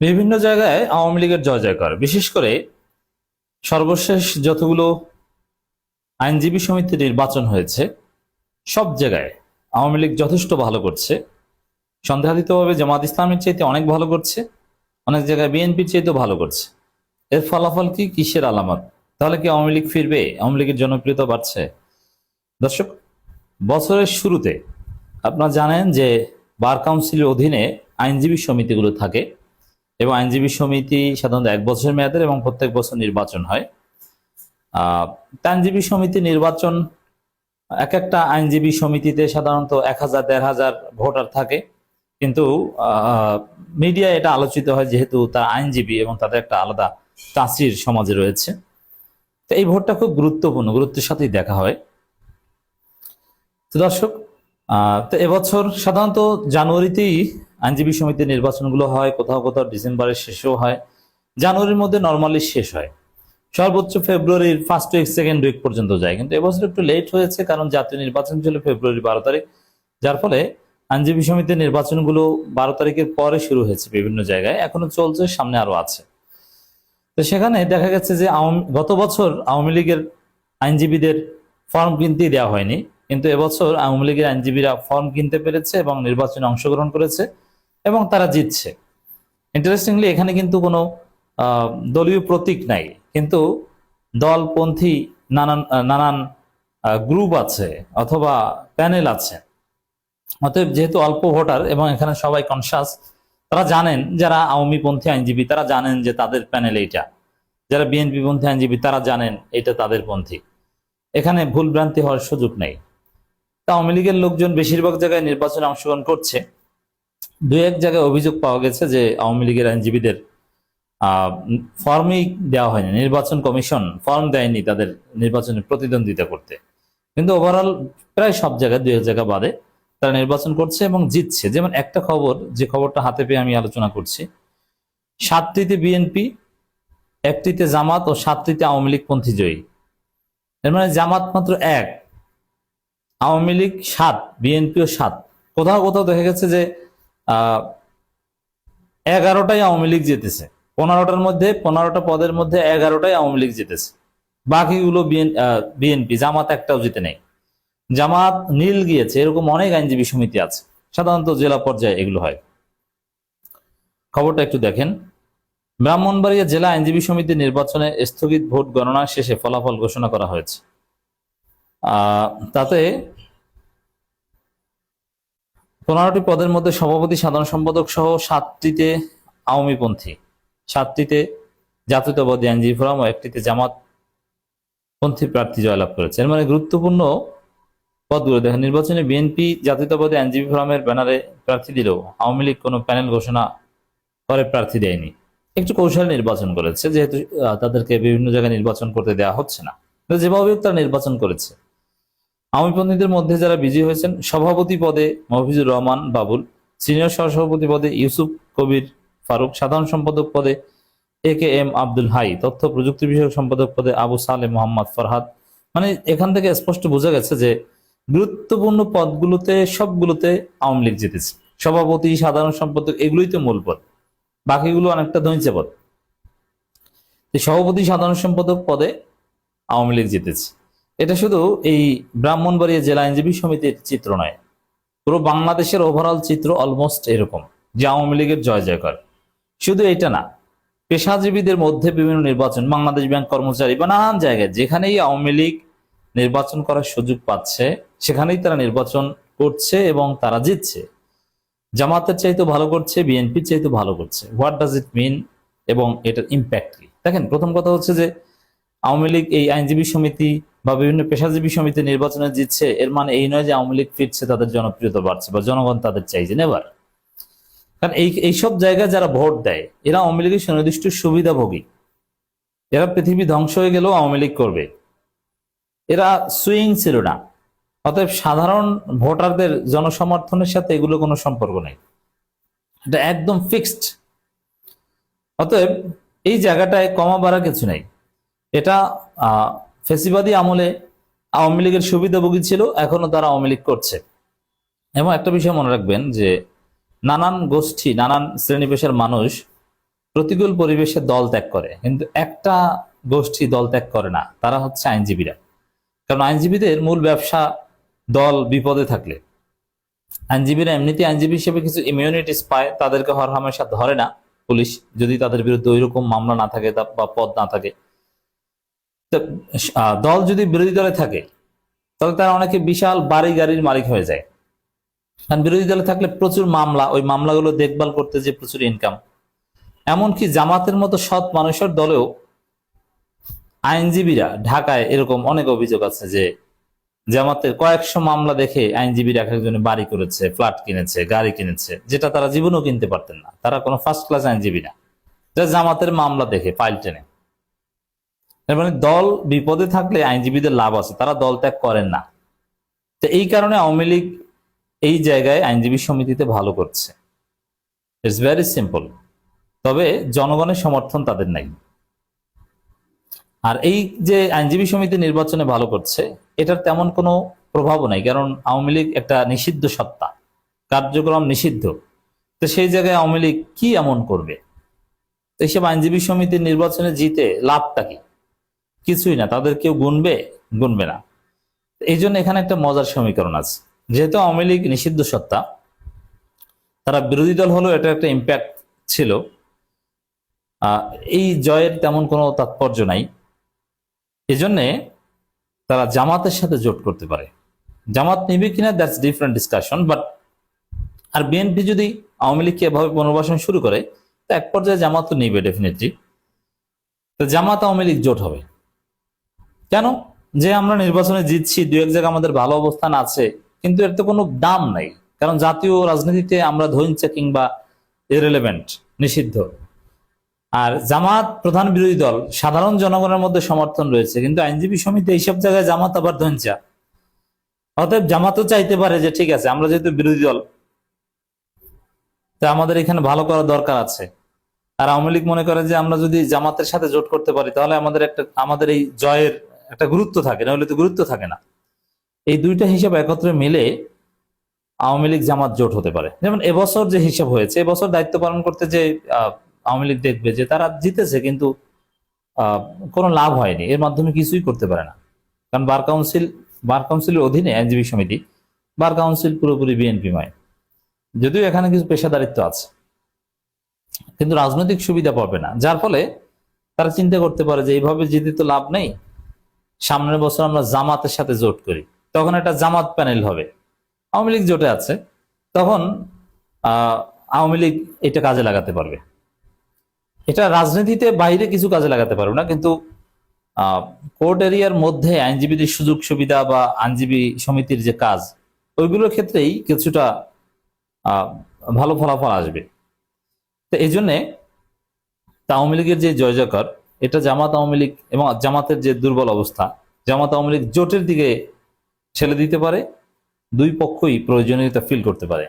বিভিন্ন জায়গায় আওয়ামী লীগের জয় জয়কার, বিশেষ করে সর্বশেষ যতগুলো আইনজীবী সমিতি নির্বাচন হয়েছে সব জায়গায় আওয়ামী লীগ যথেষ্ট ভালো করছে। সন্দেহাতীতভাবে জামাত ইসলামের চাইতে অনেক ভালো করছে, অনেক জায়গায় বিএনপির চাইতেও ভালো করছে। এর ফলাফল কি, কিসের আলামত? তাহলে কি আওয়ামী লীগ ফিরবে? আওয়ামী লীগের জনপ্রিয়তা বাড়ছে? দর্শক, বছরের শুরুতে আপনারা জানেন যে বার কাউন্সিলের অধীনে আইনজীবী সমিতিগুলো থাকে এবং আইনজীবী সমিতি সাধারণত 1 বছর মেয়াদের এবং প্রত্যেক বছর নির্বাচন হয়। আইনজীবী সমিতি নির্বাচন, এক একটা আইনজীবী সমিতিতে সাধারণত 1000-1500 ভোটার থাকে, কিন্তু মিডিয়া এটা আলোচিত হয় যেহেতু তারা আইনজীবী এবং তাদের একটা আলাদা তাসির সমাজে রয়েছে। তো এই ভোটটা খুব গুরুত্বপূর্ণ, গুরুত্বের সাথেই দেখা হয়। তো দর্শক, তো এবছর সাধারণত জানুয়ারিতেই আইনজীবী সমিতির নির্বাচনগুলো হয়, কোথাও কোথাও ডিসেম্বরের শেষেও হয়, জানুয়ারির মধ্যে নর্মালি শেষ হয়, সর্বোচ্চ ফেব্রুয়ারির ফার্স্ট উইক সেকেন্ড উইক পর্যন্ত যায়। কিন্তু এবছর একটু লেট হয়েছে, কারণ জাতীয় নির্বাচন ছিল ফেব্রুয়ারি 12 তারিখ, যার ফলে আইনজীবী সমিতির নির্বাচনগুলো 12 তারিখের পরে শুরু হয়েছে বিভিন্ন জায়গায়, এখনো চলছে, সামনে আরো আছে। তো সেখানে দেখা গেছে যে গত বছর আওয়ামী লীগের আইনজীবীদের ফর্ম কিনতেই দেওয়া হয়নি, কিন্তু এবছর আওয়ামী লীগের আইনজীবীরা ফর্ম কিনতে পেরেছে এবং নির্বাচনে অংশগ্রহণ করেছে এবং তারা জিতছে। ইন্টারেস্টিংলি এখানে কিন্তু কোনো দলীয় প্রতীক নাই, কিন্তু দলপন্থী নানান নানান গ্রুপ আছে অথবা প্যানেল আছে। অতএব যেহেতু অল্প ভোটার এবং এখানে সবাই কনসাস, তারা জানেন, যারা আওয়ামী পন্থী আইনজীবী তারা জানেন যে তাদের প্যানেল এইটা, যারা বিএনপি পন্থী আইনজীবী তারা জানেন এটা তাদের পন্থী, এখানে ভুল ভ্রান্তি হওয়ার সুযোগ নেই। আওয়ামী লীগের লোকজন বেশিরভাগ জায়গায় নির্বাচনে অংশগ্রহণ করছে। 2-1 জায়গায় অভিযোগ পাওয়া গেছে যে আওয়ামী লীগের আইনজীবীদের ফর্মই দেওয়া হয়নি, নির্বাচন কমিশন ফর্ম দেয়নি তাদের নির্বাচনে প্রতিদ্বন্দ্বিতা করতে। কিন্তু ওভারঅল প্রায় সব জায়গায় 2-1 জায়গা বাদে তারা নির্বাচন করছে এবং জিতছে। যেমন একটা খবর, যে খবরটা হাতে পেয়ে আমি আলোচনা করছি, 7টিতে বিএনপি, 1টিতে জামাত ও 7টিতে আওয়ামী লীগ পন্থী জয়ী। এর মানে জামাত মাত্র 1, আওয়ামী লীগ 7, বিএনপিও 7। কোথাও কোথাও দেখা গেছে যে 11টাই আওয়ামী লীগ জিতেছে, 15টার মধ্যে 15টা পদের মধ্যে 11টাই আওয়ামী লীগ জিতেছে, বাকিগুলো বিএনপি, জামাত একটাও জিতে নেই। জামাত নীল গিয়েছে, এরকম অনেক আইনজীবী সমিতি আছে, সাধারণত জেলা পর্যায়ে এগুলো হয়। খবরটা একটু দেখেন। ব্রাহ্মণবাড়িয়া জেলা আইনজীবী সমিতির নির্বাচনে স্থগিত ভোট গণনা শেষে ফলাফল ঘোষণা করা হয়েছে। তাতে 15টি পদের মধ্যে সভাপতি, সাধারণ সম্পাদক সহ 7টিতে আওয়ামীপন্থী, 7টিতে জাতীয়তাবাদী আইনজীবী ফোরাম ও 1টিতে জামাত পন্থী প্রার্থী জয়লাভ করেছে। এর মানে গুরুত্বপূর্ণ পদগুলো দেখেন। নির্বাচনে বিএনপি জাতীয়তাবাদী আইনজীবী ফোরামের ব্যানারে প্রার্থী দিলেও আওয়ামী লীগ কোনো প্যানেল ঘোষণা করে প্রার্থী দেয়নি। একটু কৌশল নির্বাচন করেছে, যেহেতু তাদেরকে বিভিন্ন জায়গায় নির্বাচন করতে দেওয়া হচ্ছে না, যেভাবে তারা নির্বাচন করেছে। আওয়ামীপন্থীদের মধ্যে যারা বিজয়ী হয়েছেন, সভাপতি পদে মফিজুর রহমান বাবুল, সিনিয়র সহসভাপতি পদে ইউসুফ কবির ফারুক, সাধারণ সম্পাদক পদে AKM আব্দুল হাই, তথ্য প্রযুক্তি বিষয়ক সম্পাদক পদে আবু সালে মোহাম্মদ ফরহাদ। মানে এখান থেকে স্পষ্ট বোঝা গেছে যে গুরুত্বপূর্ণ পদগুলোতে সবগুলোতে আওয়ামী লীগ জিতেছে। সভাপতি, সাধারণ সম্পাদক এগুলোই তো মূল পদ, বাকিগুলো অনেকটা ধৈর্য পদ। সভাপতি, সাধারণ সম্পাদক পদে আওয়ামী লীগ জিতেছে। এটা শুধু এই ব্রাহ্মণবাড়িয়া জেলা আইনজীবী সমিতির চিত্র নয়, পুরো বাংলাদেশের ওভারঅল চিত্র অলমোস্ট এরকম যে আওয়ামী লীগের জয় জয়কার। শুধু এটা না, পেশাজীবীদের মধ্যে বিভিন্ন নির্বাচন, বাংলাদেশ ব্যাংক কর্মচারী বা নানান জায়গায় যেখানেই আওয়ামী লীগ নির্বাচন করার সুযোগ পাচ্ছে সেখানেই তারা নির্বাচন করছে এবং তারা জিতছে। জামাতের চাইতে ভালো করছে, বিএনপির চাইতে ভালো করছে। হোয়াট ডাজ ইট মিন এবং এটার ইম্প্যাক্ট কি? দেখেন, প্রথম কথা হচ্ছে যে আওয়ামী লীগ এই আইনজীবী সমিতি বা বিভিন্ন পেশাজীবী সমিতি নির্বাচনে জিতছে, এর মানে এই নয় যে আওয়ামী লীগ ফিরছে, তাদের জনপ্রিয়তা বাড়ছে বা জনগণ তাদের চাইছে, নেভার। কারণ এইসব জায়গায় যারা ভোট দেয় এরা আওয়ামী লীগের সুনির্দিষ্ট সুবিধাভোগী, এরা পৃথিবী ধ্বংস হয়ে গেলেও আওয়ামী লীগ করবে, এরা সুইং ছিল না। অতএব সাধারণ ভোটারদের জনসমর্থনের সাথে এগুলো কোনো সম্পর্ক নেই, এটা একদম ফিক্সড। অতএব এই জায়গাটায় কমা বাড়া কিছু নেই। এটা ফেসিবাদী আমলে আওয়ামী লীগের সুবিধাভোগী ছিল, এখনো তারা আওয়ামী লীগ করছে। এবং একটা বিষয় মনে রাখবেন যে নানান গোষ্ঠী, নানান শ্রেণী পেশার মানুষ প্রতিকূল পরিবেশে দল ত্যাগ করে, কিন্তু একটা গোষ্ঠী দল ত্যাগ করে না, তারা হচ্ছে আইনজীবীরা। কারণ আইনজীবীদের মূল ব্যবসা দল বিপদে থাকলে। আইনজীবীরা এমনিতে আইনজীবী হিসেবে কিছু ইমিউনিটিস পায়, তাদেরকে হরহামেশা ধরে না পুলিশ, যদি তাদের বিরুদ্ধে ওইরকম মামলা না থাকে বা পদ না থাকে। দল যদি বিরোধী দলে থাকে তাহলে তারা অনেকে বিশাল বাড়ি গাড়ির মালিক হয়ে যায়। কারণ বিরোধী দলে থাকলে প্রচুর মামলা, ওই মামলাগুলো দেখভাল করতে যে প্রচুর ইনকাম। এমনকি জামাতের মতো সৎ মানুষের দলেও আইনজীবীরা, ঢাকায় এরকম অনেক অভিযোগ আছে যে জামাতের কয়েকশো মামলা দেখে আইনজীবীরা এক একজনে বাড়ি করেছে, ফ্ল্যাট কিনেছে, গাড়ি কিনেছে, যেটা তারা জীবনেও কিনতে পারতেন না। তারা কোনো ফার্স্ট ক্লাস আইনজীবী না, যা জামাতের মামলা দেখে ফাইল টেনে। এর মানে দল বিপদে থাকলে আইনজীবীদের লাভ আছে, তারা দল ত্যাগ করেন না। তো এই কারণে আওয়ামী লীগ এই জায়গায় আইনজীবী সমিতিতে ভালো করছে। It's very simple. তবে জনগণের সমর্থন তাদের নাই। আর এই যে আইনজীবী সমিতি নির্বাচনে ভালো করছে, এটার তেমন কোনো প্রভাবও নাই, কারণ আওয়ামী লীগ একটা নিষিদ্ধ সত্তা, কার্যক্রম নিষিদ্ধ। তো সেই জায়গায় আওয়ামী লীগ কি এমন করবে? এইসব আইনজীবী সমিতির নির্বাচনে জিতে লাভটা কি? কিছুই না, তাদের কেউ গুনবে না। এই জন্য এখানে একটা মজার সমীকরণ আছে। যেহেতু আওয়ামী লীগ নিষিদ্ধ সত্তা, তারা বিরোধী দল হলেও এটা একটা ইম্প্যাক্ট ছিল। এই জয়ের তেমন কোনো তাৎপর্য নাই। এজন্যে তারা জামাতের সাথে জোট করতে পারে। জামাত নিবে কিনা দ্যাটস ডিফারেন্ট ডিসকাশন। বাট আর বিএনপি যদি আওয়ামী লীগকে এভাবে পুনর্বাসন শুরু করে, তো এক পর্যায়ে জামাত তো নিবে ডেফিনেটলি। তো জামাত আওয়ামী লীগ জোট হবে। কেন? যে আমরা নির্বাচনে জিতছি, দু এক জায়গায় আমাদের ভালো অবস্থান আছে, কিন্তু এর তো কোনো দাম নাই। কারণ জাতীয় রাজনীতিতে আমরা ধৈর্য কিংবা ইররিলেভেন্ট, নিষিদ্ধ। আর জামাত প্রধান বিরোধী দল, সাধারণ জনগণের মধ্যে সমর্থন রয়েছে, কিন্তু আইনজীবী সমিতি এইসব জায়গায় জামাত আবার ধৈর্যা। অতএব জামাতও চাইতে পারে যে ঠিক আছে, আমরা যেহেতু বিরোধী দল, তা আমাদের এখানে ভালো করা দরকার আছে। আর আওয়ামী লীগ মনে করে যে আমরা যদি জামাতের সাথে জোট করতে পারি তাহলে আমাদের এই জয়ের একটা গুরুত্ব থাকে, নাহলে তো গুরুত্ব থাকে না। এই দুইটা হিসাব একত্রে মিলে আওয়ামী লীগ জামাত জোট হতে পারে। যেমন এবছর যে হিসাব হয়েছে, এবছর দায়িত্ব পালন করতে যে আওয়ামী লীগ দেখবে যে তারা জিতেছে কিন্তু কোনো লাভ হয়নি, এর মাধ্যমে কিছুই করতে পারে না। কারণ বার কাউন্সিলের অধীনে আইনজীবী সমিতি, বার কাউন্সিল পুরোপুরি বিএনপিময়, যদিও এখানে কিছু পেশাদারিত্ব আছে, কিন্তু রাজনৈতিক সুবিধা পাবে না। যার ফলে তারা চিন্তা করতে পারে যে এইভাবে জিতে তো লাভ নেই, সামনের বছর আমরা জামাতের সাথে জোট করি, তখন একটা জামাত প্যানেল হবে। আওয়ামী লীগ জোটে আছে, তখন আওয়ামী লীগ এটা কাজে লাগাতে পারবে। এটা রাজনীতিতে বাইরে কিছু কাজে লাগাতে পারবে না, কিন্তু কোর্ট এরিয়ার মধ্যে আইনজীবীদের সুযোগ সুবিধা বা আইনজীবী সমিতির যে কাজ, ওইগুলোর ক্ষেত্রেই কিছুটা ভালো ফলাফল আসবে। তো এই জন্যে আওয়ামী লীগের যে জয় জয়কার, এটা জামাত আওয়ামী লীগ এবং জামাতের যে দুর্বল অবস্থা, জামাত আওয়ামী লীগ জোটের দিকে ঠেলে দিতে পারে। দুই পক্ষই প্রয়োজনীয়তা ফিল করতে পারে।